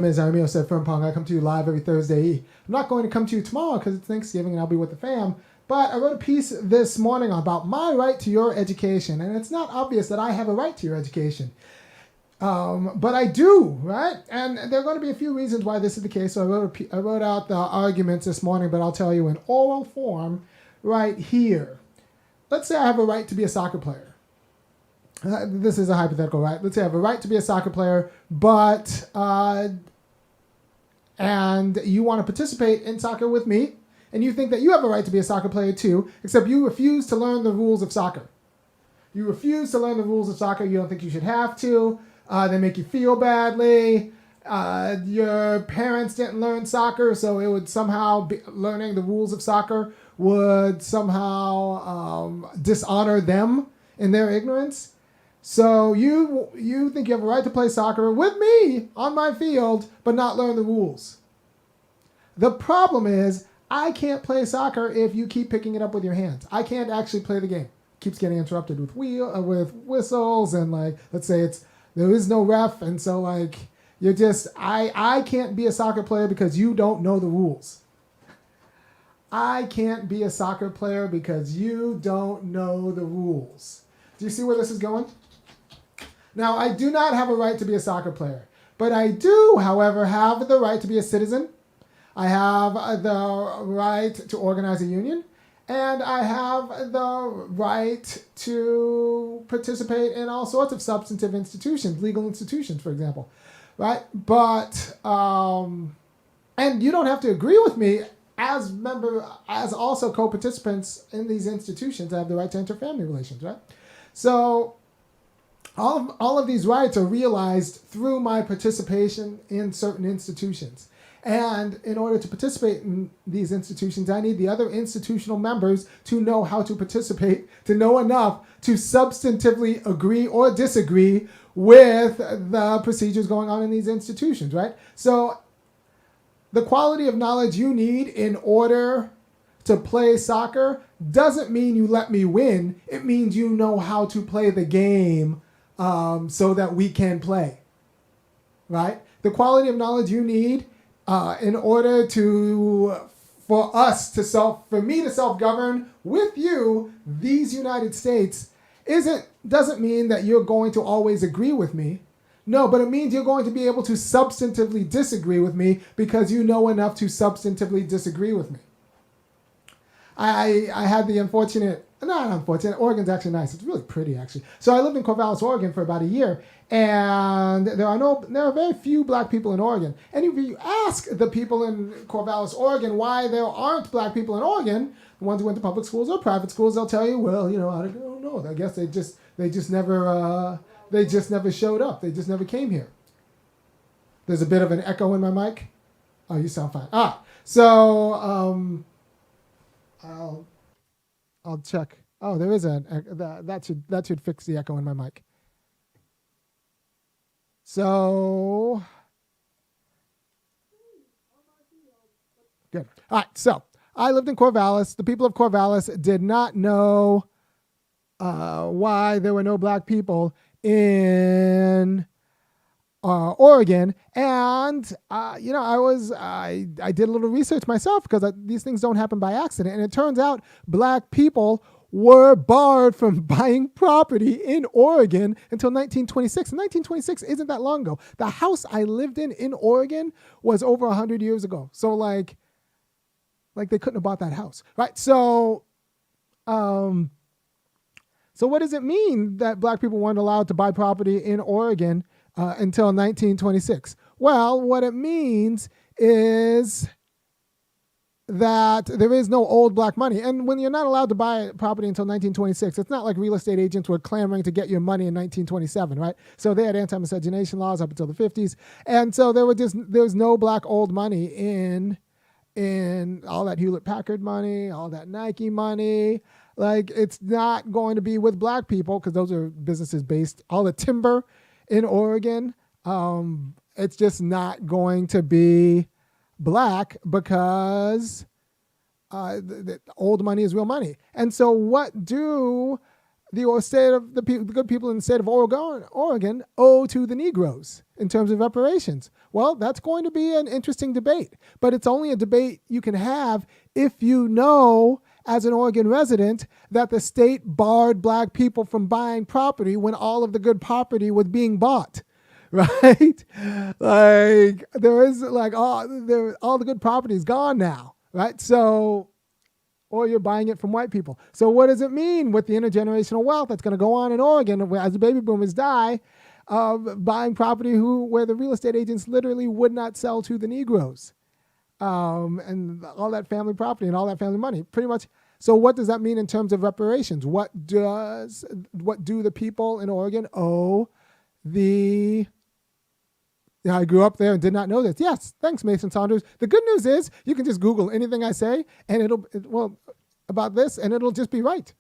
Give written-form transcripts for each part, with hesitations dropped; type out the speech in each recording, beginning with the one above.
Is I'm Osei-Frimpong. I come to you live every Thursday. I'm not going to come to you tomorrow because it's Thanksgiving and I'll be with the fam. But I wrote a piece this morning about my right to your education. And it's not obvious that I have a right to your education. But I do, right? And there are going to be a few reasons why this is the case. So I wrote out the arguments this morning, but I'll tell you in oral form right here. Let's say I have a right to be a soccer player. This is a hypothetical, right? Let's say I have a right to be a soccer player, but and you want to participate in soccer with me, and you think that you have a right to be a soccer player too, except you refuse to learn the rules of soccer. You refuse to learn the rules of soccer. You don't think you should have to. They make you feel badly. Your parents didn't learn soccer, so it would somehow be, learning the rules of soccer would somehow dishonor them in their ignorance. So you think you have a right to play soccer with me on my field, but not learn the rules. The problem is I can't play soccer if you keep picking it up with your hands. I can't actually play the game. It keeps getting interrupted with whistles and like let's say there is no ref, and so like you're just I can't be a soccer player because you don't know the rules. I can't be a soccer player because you don't know the rules. Do you see where this is going? Now, I do not have a right to be a soccer player, but I do, however, have the right to be a citizen. I have the right to organize a union, and I have the right to participate in all sorts of substantive institutions, legal institutions, for example, right? But, and you don't have to agree with me as also co-participants in these institutions. I have the right to enter family relations, right? So, all of these rights are realized through my participation in certain institutions. And in order to participate in these institutions, I need the other institutional members to know how to participate, to know enough to substantively agree or disagree with the procedures going on in these institutions, right? So the quality of knowledge you need in order to play soccer doesn't mean you let me win. It means you know how to play the game so that we can play, right? The quality of knowledge you need in order for me to self-govern with you, these United States, doesn't mean that you're going to always agree with me. No, but it means you're going to be able to substantively disagree with me because you know enough to substantively disagree with me. I had the Oregon's actually nice. It's really pretty, actually. So I lived in Corvallis, Oregon for about a year, and there are very few black people in Oregon. And if you ask the people in Corvallis, Oregon, why there aren't black people in Oregon, the ones who went to public schools or private schools, they'll tell you, well, I don't know. I guess they just never showed up. They just never came here. There's a bit of an echo in my mic. Oh, you sound fine. So I'll check. Oh, there is that should fix the echo in my mic. So good. All right. So I lived in Corvallis. The people of Corvallis did not know why there were no black people in Oregon, and I did a little research myself because these things don't happen by accident, and it turns out black people were barred from buying property in Oregon until 1926. And 1926 isn't that long ago. The house I lived in Oregon was over 100 years ago. So like they couldn't have bought that house, right? So what does it mean that black people weren't allowed to buy property in Oregon until 1926? Well, what it means is that there is no old black money. And when you're not allowed to buy property until 1926, it's not like real estate agents were clamoring to get your money in 1927, right? So they had anti-miscegenation laws up until the 50s. And so there was no black old money in all that Hewlett-Packard money, all that Nike money. Like, it's not going to be with black people because those are businesses based, all the timber in Oregon, it's just not going to be black because the old money is real money. And so what do the good people in the state of Oregon owe to the Negroes in terms of reparations? Well, that's going to be an interesting debate, but it's only a debate you can have if you know, as an Oregon resident, that the state barred black people from buying property when all of the good property was being bought, right? Like there is like all the good property is gone now, right? So, or you're buying it from white people. So what does it mean with the intergenerational wealth that's going to go on in Oregon as the baby boomers die, buying property where the real estate agents literally would not sell to the Negroes, and all that family property and all that family money, pretty much. So what does that mean in terms of reparations? What do the people in Oregon owe the... Yeah, I grew up there and did not know this. Yes, thanks, Mason Saunders. The good news is you can just Google anything I say and about this, and it'll just be right.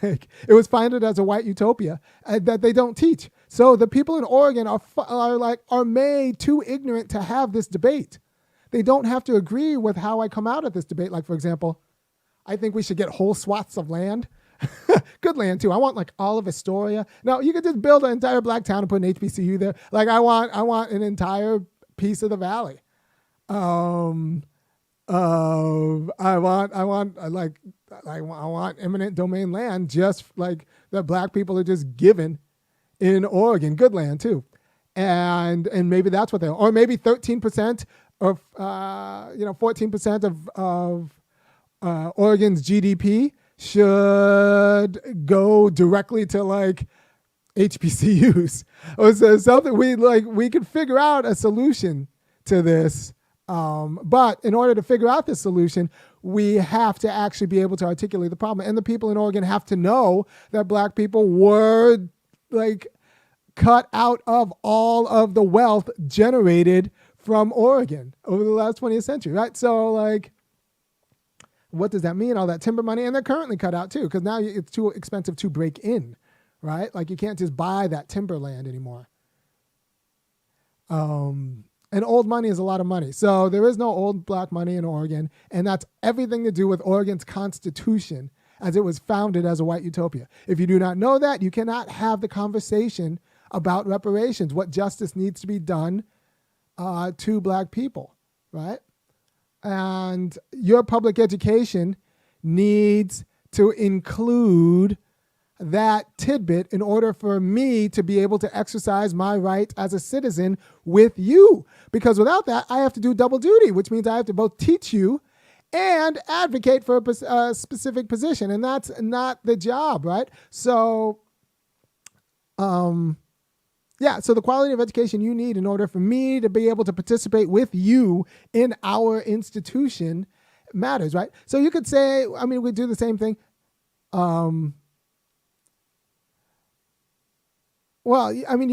Like it was founded as a white utopia that they don't teach. So the people in Oregon are made too ignorant to have this debate. They don't have to agree with how I come out at this debate. Like, for example, I think we should get whole swaths of land. Good land too. I want like all of Astoria. No, you could just build an entire black town and put an HBCU there. Like I want an entire piece of the valley. I want eminent domain land, just like that black people are just given in Oregon. Good land too, and maybe that's what or maybe 13% of 14% of Oregon's GDP should go directly to like HBCUs. Or so something we could figure out a solution to this. But in order to figure out this solution, we have to actually be able to articulate the problem. And the people in Oregon have to know that black people were like cut out of all of the wealth generated from Oregon over the last 20th century, right? So like, what does that mean? All that timber money, and they're currently cut out too, because now it's too expensive to break in, right? Like you can't just buy that timberland anymore. And old money is a lot of money. So there is no old black money in Oregon, and that's everything to do with Oregon's constitution as it was founded as a white utopia. If you do not know that, you cannot have the conversation about reparations, what justice needs to be done to black people, right? And your public education needs to include that tidbit in order for me to be able to exercise my right as a citizen with you. Because without that, I have to do double duty, which means I have to both teach you and advocate for a specific position. And that's not the job, right? So, so the quality of education you need in order for me to be able to participate with you in our institution matters, right? So you could say, we do the same thing. You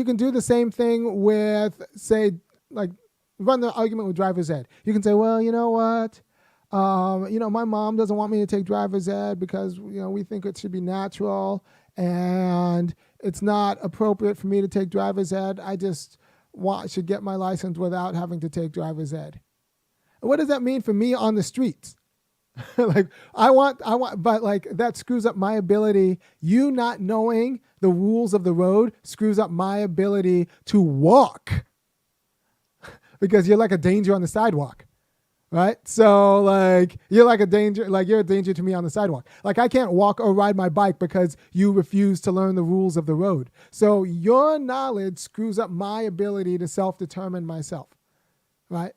can do the same thing with, say, like, run the argument with driver's ed. You can say, well, you know what? My mom doesn't want me to take driver's ed because, we think it should be natural and it's not appropriate for me to take driver's ed. I just should get my license without having to take driver's ed. What does that mean for me on the streets? Like, but like that screws up my ability. You not knowing the rules of the road screws up my ability to walk because you're like a danger on the sidewalk. Right? So like you're a danger to me on the sidewalk. Like I can't walk or ride my bike because you refuse to learn the rules of the road. So your knowledge screws up my ability to self-determine myself. Right?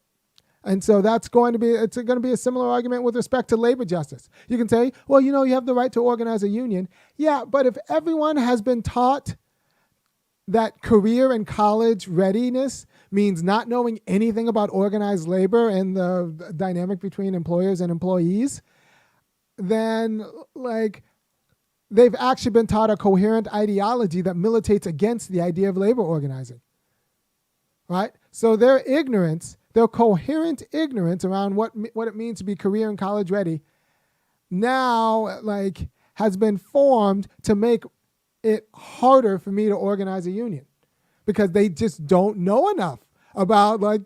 And so it's going to be a similar argument with respect to labor justice. You can say, well, you have the right to organize a union. Yeah, but if everyone has been taught that career and college readiness means not knowing anything about organized labor and the dynamic between employers and employees, then like they've actually been taught a coherent ideology that militates against the idea of labor organizing, right? So their coherent ignorance around what it means to be career and college ready now like has been formed to make it harder for me to organize a union because they just don't know enough about like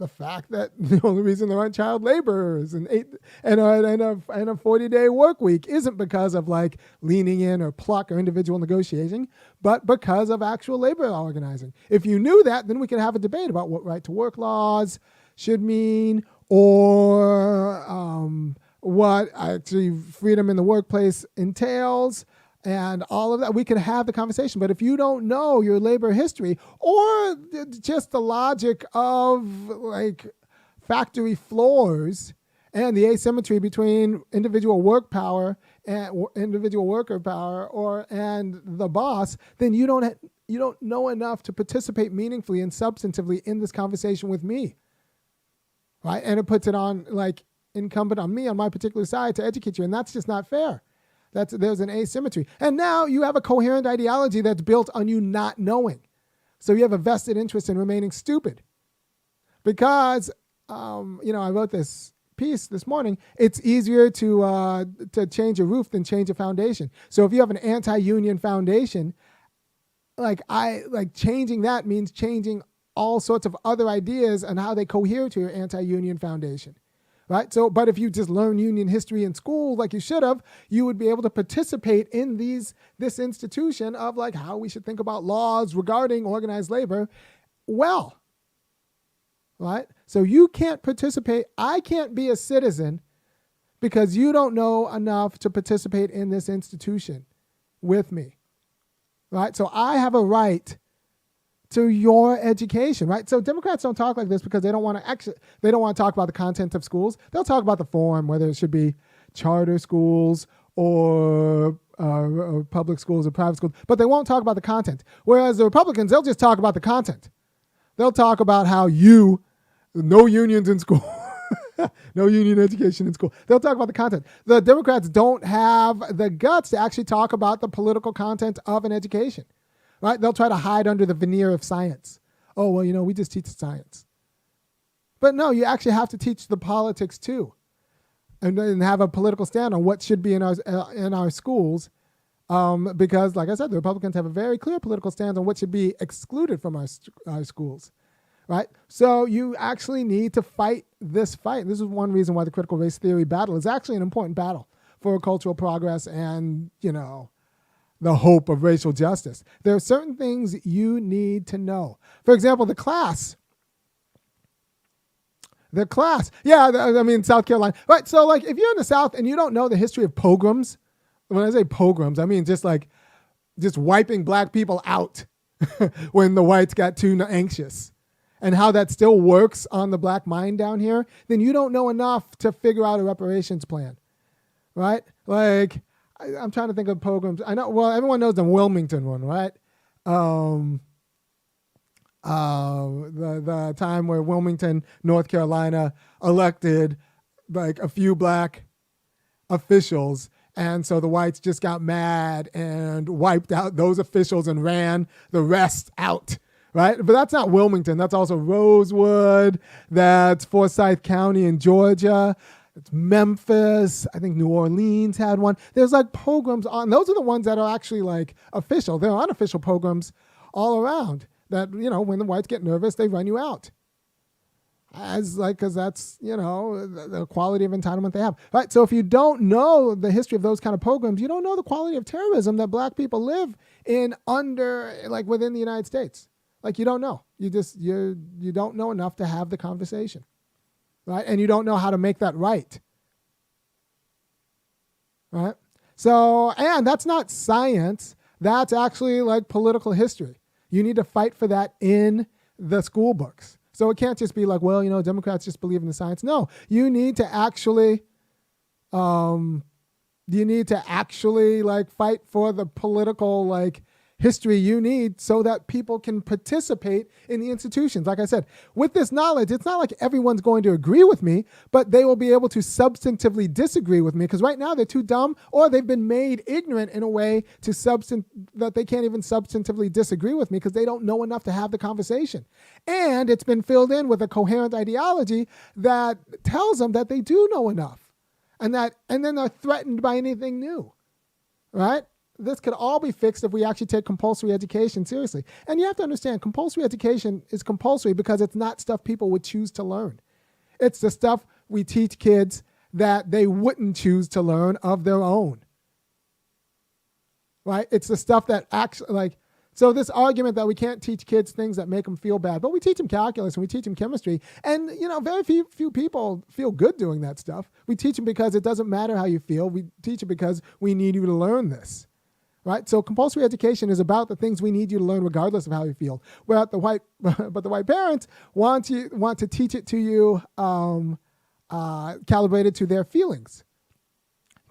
the fact that the only reason there aren't child laborers and a 40-day work week isn't because of like leaning in or pluck or individual negotiating, but because of actual labor organizing. If you knew that, then we could have a debate about what right to work laws should mean, or what actually freedom in the workplace entails, and all of that. We could have the conversation. But if you don't know your labor history or just the logic of like factory floors and the asymmetry between individual work power and individual worker power and the boss, then you don't know enough to participate meaningfully and substantively in this conversation with me, right? And it puts it on like incumbent on me on my particular side to educate you, and that's just not fair. There's an asymmetry. And now you have a coherent ideology that's built on you not knowing. So you have a vested interest in remaining stupid. Because, I wrote this piece this morning, it's easier to change a roof than change a foundation. So if you have an anti-union foundation, changing that means changing all sorts of other ideas and how they cohere to your anti-union foundation. Right. So, but if you just learn union history in school like you should have, you would be able to participate in this institution of like how we should think about laws regarding organized labor. Well, right. So you can't participate. I can't be a citizen because you don't know enough to participate in this institution with me. Right. So I have a right to your education, right? So Democrats don't talk like this because they don't want to talk about the content of schools. They'll talk about the form, whether it should be charter schools or public schools or private schools, but they won't talk about the content. Whereas the Republicans, they'll just talk about the content. They'll talk about how no unions in school, no union education in school. They'll talk about the content. The Democrats don't have the guts to actually talk about the political content of an education. Right? They'll try to hide under the veneer of science. Oh, well, we just teach science. But no, you actually have to teach the politics too, and have a political stand on what should be in our schools, because, like I said, the Republicans have a very clear political stand on what should be excluded from our schools. Right? So you actually need to fight this fight. This is one reason why the critical race theory battle is actually an important battle for cultural progress and, the hope of racial justice. There are certain things you need to know. For example, the class. Yeah, South Carolina. Right, so like if you're in the South and you don't know the history of pogroms, when I say pogroms, I mean just wiping black people out when the whites got too anxious, and how that still works on the black mind down here, then you don't know enough to figure out a reparations plan, right? Like, I'm trying to think of pogroms. I know, well, everyone knows the Wilmington one, right? The time where Wilmington, North Carolina elected like a few black officials. And so the whites just got mad and wiped out those officials and ran the rest out, right? But that's not Wilmington. That's also Rosewood. That's Forsyth County in Georgia. It's Memphis. I think New Orleans had one. There's like pogroms on. Those are the ones that are actually like official. There are unofficial pogroms all around that, when the whites get nervous, they run you out. Because that's, the quality of entitlement they have. Right. So if you don't know the history of those kind of pogroms, you don't know the quality of terrorism that black people live in within the United States. Like you don't know. You don't know enough to have the conversation. Right? And you don't know how to make that right. Right? So, and that's not science. That's actually like political history. You need to fight for that in the school books. So it can't just be like, well, Democrats just believe in the science. No, you need to actually, fight for the political, history you need so that people can participate in the institutions. Like I said, with this knowledge, it's not like everyone's going to agree with me, but they will be able to substantively disagree with me because right now they're too dumb or they've been made ignorant in a way that they can't even substantively disagree with me because they don't know enough to have the conversation. And it's been filled in with a coherent ideology that tells them that they do know enough and then they're threatened by anything new, right? this could all be fixed if we actually take compulsory education seriously. And you have to understand, compulsory education is compulsory because it's not stuff people would choose to learn. It's the stuff we teach kids that they wouldn't choose to learn of their own. Right? It's the stuff that actually, so this argument that we can't teach kids things that make them feel bad, but we teach them calculus and we teach them chemistry. And, very few people feel good doing that stuff. We teach them because it doesn't matter how you feel. We teach it because we need you to learn this. Right? So compulsory education is about the things we need you to learn regardless of how you feel. But the white parents want to teach it to you calibrated to their feelings.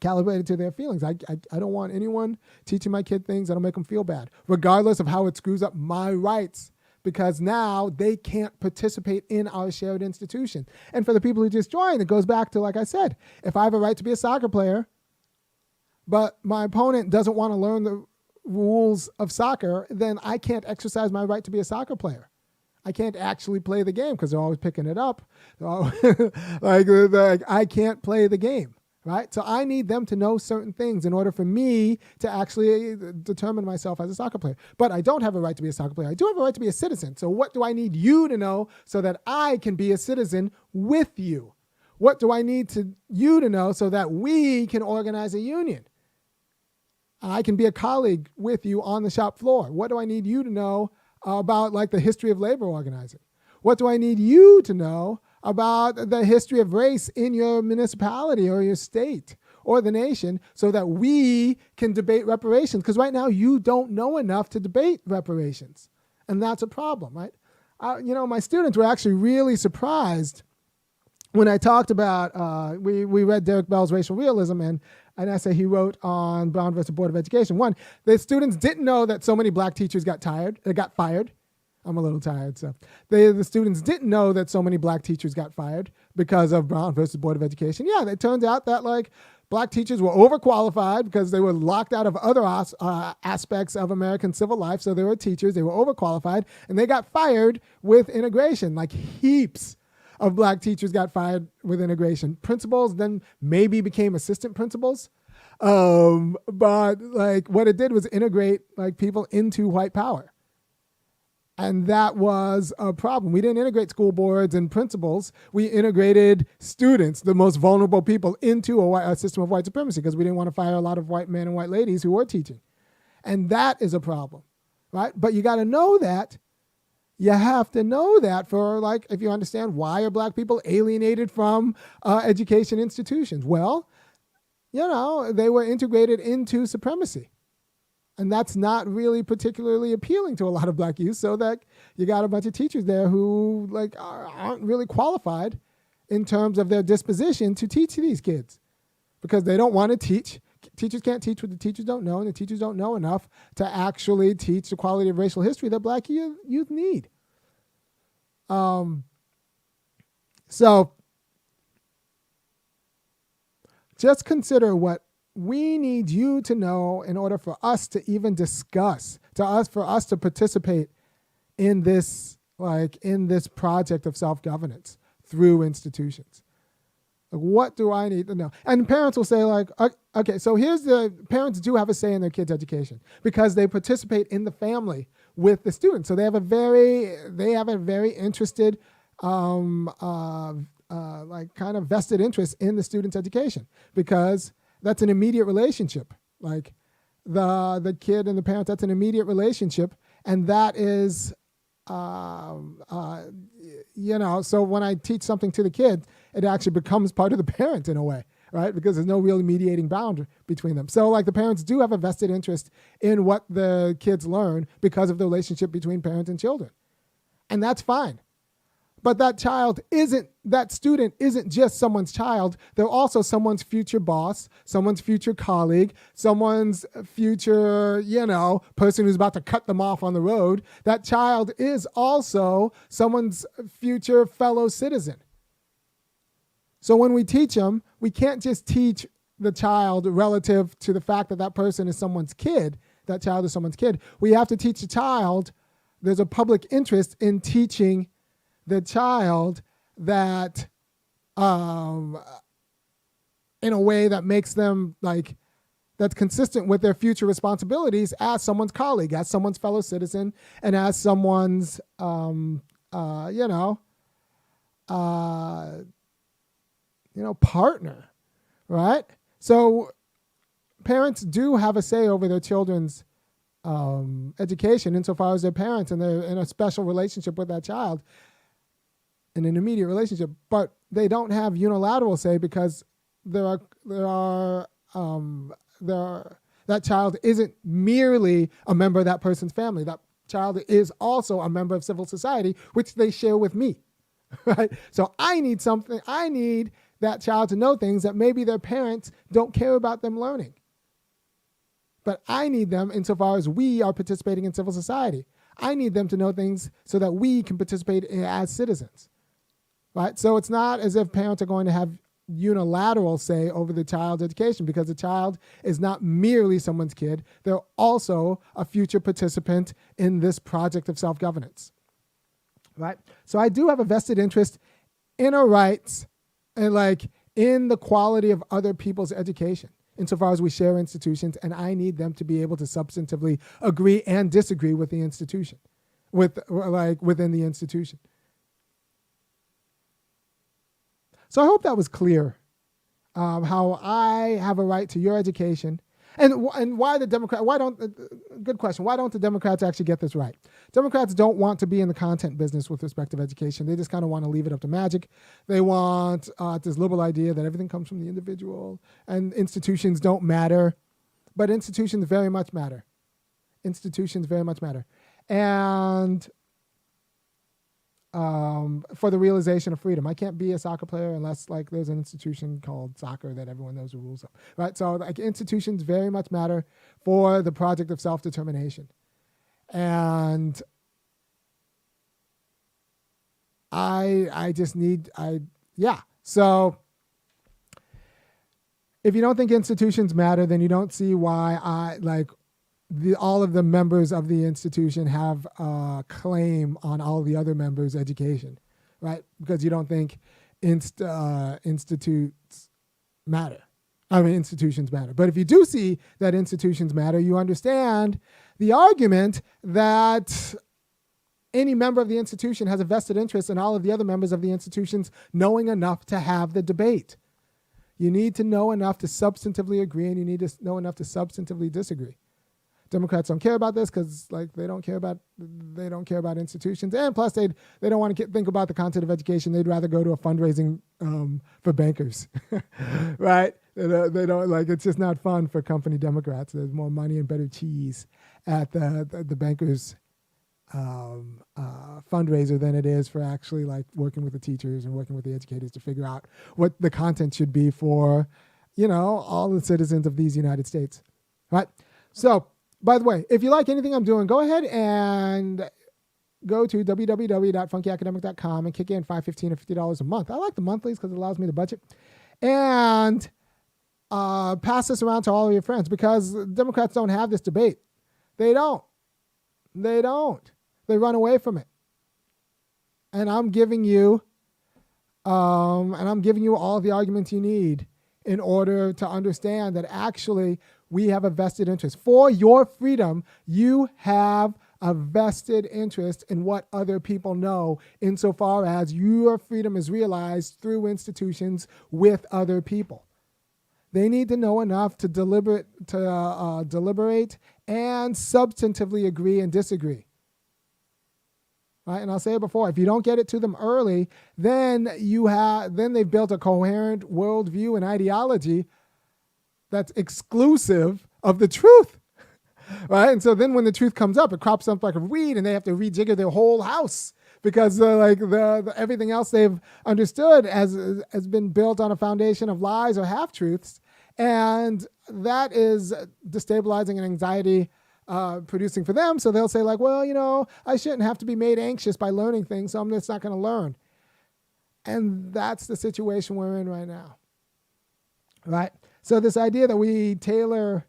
Calibrated to their feelings. I don't want anyone teaching my kid things that'll make them feel bad, regardless of how it screws up my rights, because now they can't participate in our shared institution. And for the people who just joined, it goes back to, like I said, if I have a right to be a soccer player, but my opponent doesn't want to learn the rules of soccer, then I can't exercise my right to be a soccer player. I can't actually play the game because they're always picking it up. I can't play the game, right? So I need them to know certain things in order for me to actually determine myself as a soccer player. But I don't have a right to be a soccer player. I do have a right to be a citizen. So what do I need you to know so that I can be a citizen with you? What do I need you to know so that we can organize a union? I can be a colleague with you on the shop floor. What do I need you to know about the history of labor organizing? What do I need you to know about the history of race in your municipality or your state or the nation so that we can debate reparations? Because right now you don't know enough to debate reparations. And that's a problem, right? My students were actually really surprised when I talked about, we read Derek Bell's Racial Realism and an essay he wrote on Brown versus Board of Education. One, the students didn't know that so many black teachers got fired. I'm a little tired, so. The students didn't know that so many black teachers got fired because of Brown versus Board of Education. Yeah, it turns out that black teachers were overqualified because they were locked out of other aspects of American civil life, so they were teachers, they were overqualified, and they got fired with integration, heaps of black teachers got fired with integration. Principals then maybe became assistant principals. But what it did was integrate people into white power. And that was a problem. We didn't integrate school boards and principals. We integrated students, the most vulnerable people, into a system of white supremacy because we didn't want to fire a lot of white men and white ladies who were teaching. And that is a problem, right? But you got to know that. You have to know that for if you understand why are black people alienated from education institutions. Well, they were integrated into supremacy. And that's not really particularly appealing to a lot of black youth, so that you got a bunch of teachers there who aren't really qualified in terms of their disposition to teach these kids because they don't want to teach. Teachers can't teach what the teachers don't know, and the teachers don't know enough to actually teach the quality of racial history that black youth need. So just consider what we need you to know in order for us to even discuss, for us to participate in this, in this project of self-governance through institutions. What do I need to know? And parents will say okay, so parents do have a say in their kids' education because they participate in the family with the students. So they have a very interested, kind of vested interest in the student's education because that's an immediate relationship. The kid and the parent, that's an immediate relationship. And that is, so when I teach something to the kid, it actually becomes part of the parent in a way, right? Because there's no real mediating bound between them. So the parents do have a vested interest in what the kids learn because of the relationship between parents and children. And that's fine. But that student isn't just someone's child. They're also someone's future boss, someone's future colleague, someone's future, person who's about to cut them off on the road. That child is also someone's future fellow citizen. So when we teach them, we can't just teach the child relative to the fact that that person is someone's kid, that child is someone's kid. We have to teach the child, there's a public interest in teaching the child that in a way that makes them that that's consistent with their future responsibilities as someone's colleague, as someone's fellow citizen, and as someone's, partner, right? So parents do have a say over their children's education insofar as their parents and they're in a special relationship with that child, in an immediate relationship, but they don't have unilateral say because that child isn't merely a member of that person's family. That child is also a member of civil society, which they share with me, right? So I need that child to know things that maybe their parents don't care about them learning. But I need them insofar as we are participating in civil society. I need them to know things so that we can participate as citizens, right? So it's not as if parents are going to have unilateral say over the child's education, because the child is not merely someone's kid. They're also a future participant in this project of self-governance, right? So I do have a vested interest in our rights and in the quality of other people's education, insofar as we share institutions, and I need them to be able to substantively agree and disagree with the institution, within the institution. So I hope that was clear, how I have a right to your education, and why good question, why don't the Democrats actually get this right? Democrats don't want to be in the content business with respect to education. They just kind of want to leave it up to magic. They want this liberal idea that everything comes from the individual and institutions don't matter, but institutions very much matter. Institutions very much matter. And for the realization of freedom. I can't be a soccer player unless there's an institution called soccer that everyone knows the rules of, right? So institutions very much matter for the project of self-determination. And So if you don't think institutions matter, then you don't see why all of the members of the institution have a claim on all the other members' education, right? Because you don't think institutions matter. Institutions matter. But if you do see that institutions matter, you understand the argument that any member of the institution has a vested interest in all of the other members of the institutions knowing enough to have the debate. You need to know enough to substantively agree, and you need to know enough to substantively disagree. Democrats don't care about this because they don't care about institutions, and plus they don't want to think about the content of education. They'd rather go to a fundraising for bankers, right? They don't it's just not fun for company Democrats. There's more money and better cheese at the bankers fundraiser than it is for actually working with the teachers and working with the educators to figure out what the content should be for all the citizens of these United States, right? So, by the way, if you like anything I'm doing, go ahead and go to www.funkyacademic.com and kick in $5, $15, or $50 a month. I like the monthlies because it allows me to budget. And pass this around to all of your friends, because Democrats don't have this debate. They don't. They run away from it. And I'm giving you all the arguments you need in order to understand that actually we have a vested interest. For your freedom, you have a vested interest in what other people know, insofar as your freedom is realized through institutions with other people. They need to know enough to deliberate and substantively agree and disagree. Right? And I'll say it before, if you don't get it to them early, then they've built a coherent worldview and ideology that's exclusive of the truth, right? And so then when the truth comes up, it crops up like a weed, and they have to rejigger their whole house because everything else they've understood has been built on a foundation of lies or half-truths, and that is destabilizing and anxiety producing for them. So they'll say I shouldn't have to be made anxious by learning things, so I'm just not going to learn. And that's the situation we're in right now, right? So this idea that we tailor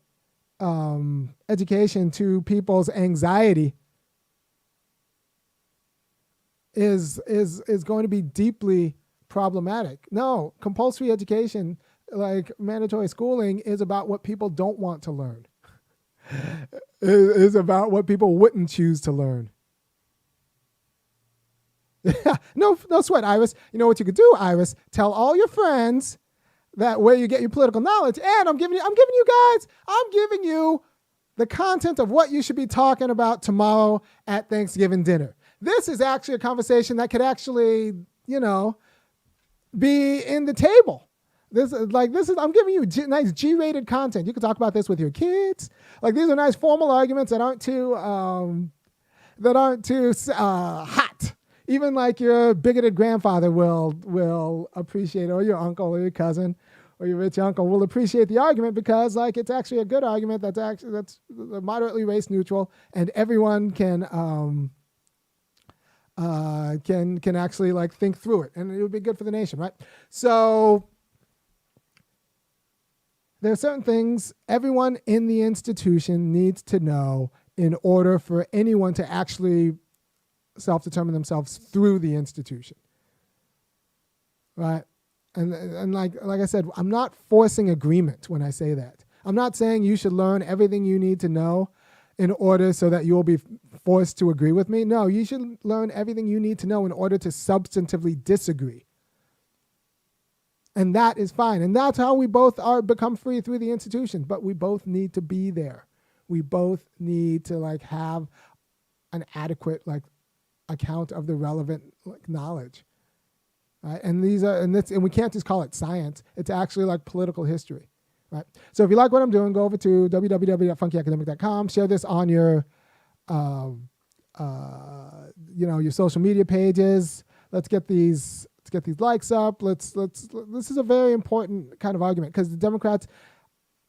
education to people's anxiety is going to be deeply problematic. No, compulsory education mandatory schooling is about what people don't want to learn. It is about what people wouldn't choose to learn. No sweat, Iris. You know what you could do, Iris? Tell all your friends that where you get your political knowledge, and I'm giving you the content of what you should be talking about tomorrow at Thanksgiving dinner. This is actually a conversation that could actually, be in the table. I'm giving you nice G-rated content. You can talk about this with your kids. These are nice formal arguments that aren't too hot. Even your bigoted grandfather will appreciate it, or your uncle or your cousin or your rich uncle will appreciate the argument because it's actually a good argument that's moderately race neutral, and everyone can actually think through it, and it would be good for the nation, right? So there are certain things everyone in the institution needs to know in order for anyone to actually self-determine themselves through the institution, right? And like I said, I'm not forcing agreement when I say that. I'm not saying you should learn everything you need to know in order so that you will be forced to agree with me. No, you should learn everything you need to know in order to substantively disagree. And that is fine. And that's how we both become free through the institution. But we both need to be there. We both need to have an adequate account of the relevant knowledge. Right? And we can't just call it science. It's actually political history. Right? So if you like what I'm doing, go over to www.funkyacademic.com. Share this on your your social media pages. Let's get these likes up. This is a very important kind of argument because the Democrats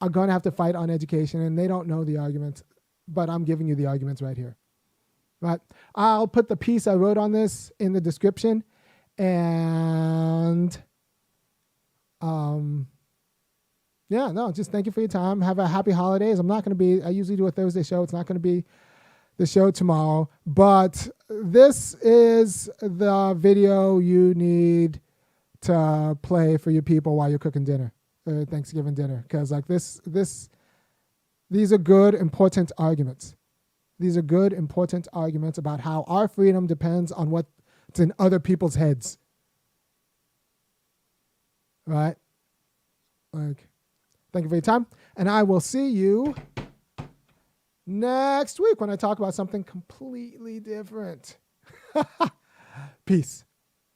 are going to have to fight on education and they don't know the arguments, but I'm giving you the arguments right here. Right? I'll put the piece I wrote on this in the description, and just thank you for your time. Have a happy holidays. I usually do a Thursday show. It's not going to be the show tomorrow, but this is the video you need to play for your people while you're cooking dinner, Thanksgiving dinner. Because these are good, important arguments. These are good, important arguments about how our freedom depends on what's in other people's heads. Right? Thank you for your time. And I will see you next week when I talk about something completely different. Peace.